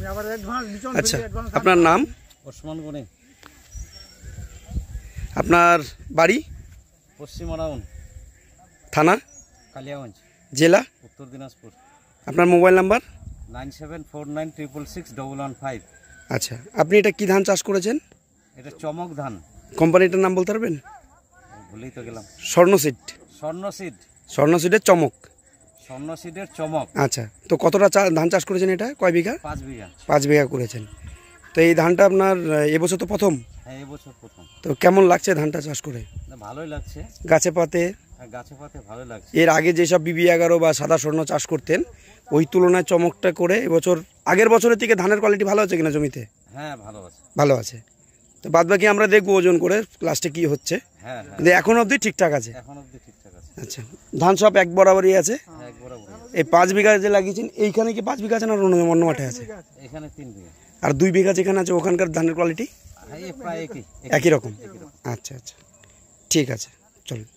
আচ্ছা, আপনার নাম? ওসমান গনি। আপনার বাড়ি? পশ্চিম আরাউন, থানা? কালিয়াগঞ্জ, জেলা? উত্তর দিনাজপুর। আপনার মোবাইল নাম্বার? 9749661115। আচ্ছা, আপনি এটা কি ধান চাষ করেছেন? এটা চমক ধান। কোম্পানিটার নাম বলতে পারবেন? ভুলেই তো গেলাম। স্বর্ণসিড। স্বর্ণসিড। স্বর্ণসিডের চমক। স্বর্ণসিডের চমক। আচ্ছা, তো কতটা ধান চাষ করেছেন এটা? কয় বিঘা? 5 বিঘা। 5 বিঘা করেছেন। তো এই ধানটা আপনার এবছর তো প্রথম? হ্যাঁ, এবছর প্রথম। তো কেমন লাগছে ধানটা চাষ করে? ভালোই লাগছে। গাছে পাতে? হ্যাঁ, গাছে পাতে ভালোই লাগছে। এর আগে যেসব BB11 বা সাদা স্বর্ণ চাষ করতেন ওই তুলনায় চমকটা করে এবছর আগের বছরের থেকে ধানের কোয়ালিটি ভালো আছে কিনা জমিতে? হ্যাঁ, ভালো আছে। ভালো আছে। তো বাদ বাকি আমরা দেখবো ওজন করে লাস্টে কি হচ্ছে। হ্যাঁ, কিন্তু এখন অবধি ঠিকঠাক আছে? এখন অবধি ঠিকঠাক আছে। আচ্ছা, ধান সব এক বরাবরই আছে? হ্যাঁ, এক বরাবর। এই 5 বিঘা যে লাগিয়েছেন এইখানে কি 5 বিঘা আছে না অন্য মাঠে আছে? এখানে 3 বিঘা। আর 2 বিঘা যেখানে আছে ওখানকার ধানের কোয়ালিটি হ্যাঁ, প্রায় একই রকম? আচ্ছা আচ্ছা, ঠিক আছে, চলুন।